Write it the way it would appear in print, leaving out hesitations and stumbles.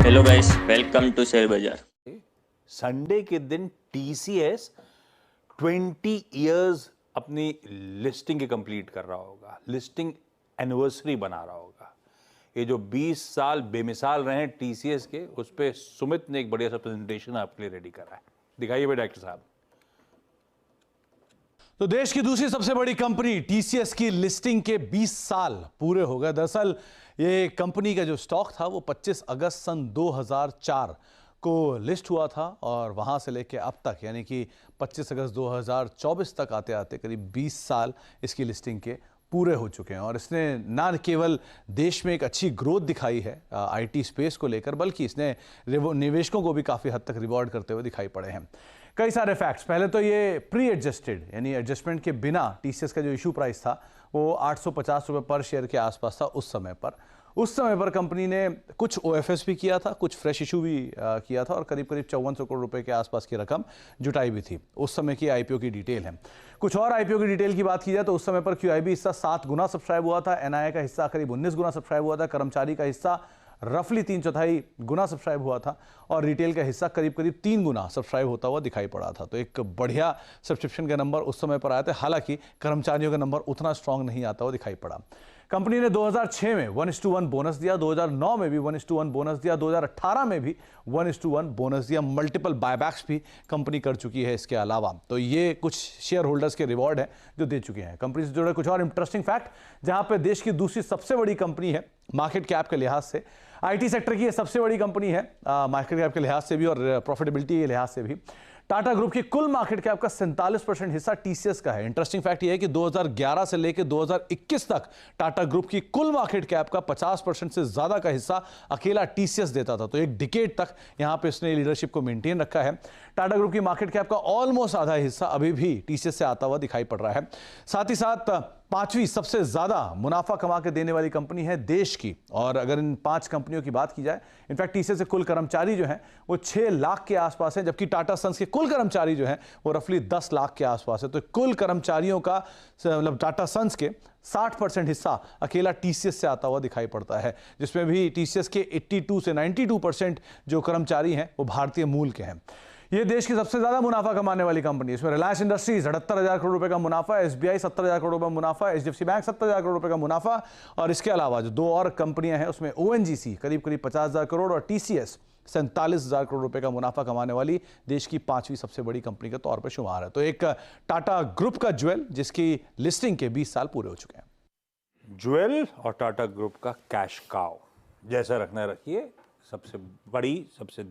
Hello guys, welcome to share बाजार। Sunday के दिन टीसीएस 20 इयर्स अपनी लिस्टिंग के कंप्लीट कर रहा होगा, लिस्टिंग एनिवर्सरी बना रहा होगा। ये जो 20 साल बेमिसाल रहे हैं टीसीएस के, उस पे सुमित ने एक बढ़िया सा प्रेजेंटेशन आपके लिए रेडी करा है। दिखाइए भाई डॉक्टर साहब। तो देश की दूसरी सबसे बड़ी कंपनी टीसीएस की लिस्टिंग के 20 साल पूरे हो गए। दरअसल ये कंपनी का जो स्टॉक था वो 25 अगस्त सन 2004 को लिस्ट हुआ था और वहां से लेके अब तक यानी कि 25 अगस्त 2024 तक आते आते करीब 20 साल इसकी लिस्टिंग के पूरे हो चुके हैं। और इसने ना केवल देश में एक अच्छी ग्रोथ दिखाई है आईटी स्पेस को लेकर, बल्कि इसने निवेशकों को भी काफ़ी हद तक रिवॉर्ड करते हुए दिखाई पड़े हैं। कई सारे फैक्ट्स। पहले तो ये प्री एडजस्टेड यानी एडजस्टमेंट के बिना टीसीएस का जो इशू प्राइस था वो 850 रुपये पर शेयर के आसपास था उस समय पर। उस समय पर कंपनी ने कुछ ओएफएस भी किया था, कुछ फ्रेश इशू भी किया था और करीब करीब 5400 करोड़ रुपए के आसपास की रकम जुटाई भी थी। उस समय की आईपीओ की डिटेल है। कुछ और आईपीओ की डिटेल की बात की जाए तो उस समय पर क्यूआईबी हिस्सा 7 गुना सब्सक्राइब हुआ था, एनआईए का हिस्सा करीब 19 गुना सब्सक्राइब हुआ था, कर्मचारी का हिस्सा रफली 3/4 गुना सब्सक्राइब हुआ था और रिटेल का हिस्सा करीब करीब 3 गुना सब्सक्राइब होता हुआ दिखाई पड़ा था। तो एक बढ़िया सब्सक्रिप्शन के नंबर उस समय पर आए थे। हालांकि कर्मचारियों का नंबर उतना स्ट्रांग नहीं आता हुआ दिखाई पड़ा। कंपनी ने 2006 में 1:1 बोनस दिया, 2009 में भी 1:1 बोनस दिया, 2018 में भी 1:1 बोनस दिया। मल्टीपल बायबैक्स भी कंपनी कर चुकी है इसके अलावा। तो ये कुछ शेयर होल्डर्स के रिवॉर्ड है जो दे चुके हैं। कंपनी से जुड़े कुछ और इंटरेस्टिंग फैक्ट, जहां पे देश की दूसरी सबसे बड़ी कंपनी है मार्केट कैप के लिहाज से, आईटी सेक्टर की ये सबसे बड़ी कंपनी है मार्केट कैप के लिहाज से भी और प्रॉफिटेबिलिटी के लिहाज से भी। टाटा ग्रुप की कुल मार्केट कैप का 47% हिस्सा टीसीएस का है। इंटरेस्टिंग फैक्ट यह है कि 2011 से लेकर 2021 तक टाटा ग्रुप की कुल मार्केट कैप का 50% से ज्यादा का हिस्सा अकेला टीसीएस देता था। तो एक डिकेड तक यहां पे इसने लीडरशिप को मेंटेन रखा है। टाटा ग्रुप की मार्केट कैप का ऑलमोस्ट आधा हिस्सा अभी भी टीसीएस से आता हुआ दिखाई पड़ रहा है। साथ ही साथ 5वीं सबसे ज्यादा मुनाफा कमा के देने वाली कंपनी है देश की। और अगर इन 5 कंपनियों की बात की जाए, इनफैक्ट टीसीएस के कुल कर्मचारी जो हैं वो 6 लाख के आसपास हैं, जबकि टाटा सन्स के कुल कर्मचारी जो हैं वो रफली 10 लाख के आसपास है। तो कुल कर्मचारियों का मतलब टाटा सन्स के 60% हिस्सा अकेला टीसीएस से आता हुआ दिखाई पड़ता है, जिसमें भी टीसीएस के 82 से 92% जो कर्मचारी हैं वो भारतीय मूल के हैं। ये देश की सबसे ज्यादा मुनाफा कमाने वाली कंपनी। इसमें रिलायंस इंडस्ट्रीज 78,000 करोड़ रुपए का मुनाफा, एसबीआई 70,000 करोड़ रुपए मुनाफा, एचडीएफसी बैंक 70,000 करोड़ रुपए का मुनाफा और इसके अलावा जो 2 और कंपनियां हैं उसमें ओएनजीसी करीब करीब 50,000 करोड़ और टीसीएस 47,000 करोड़ रुपए का मुनाफा कमाने वाली देश की 5वीं सबसे बड़ी कंपनी के तौर पर शुमार है। तो एक टाटा ग्रुप का ज्वेल जिसकी लिस्टिंग के 20 साल पूरे हो चुके हैं। ज्वेल और टाटा ग्रुप का कैश काउ जैसा रखना रखिए। सबसे बड़ी, सबसे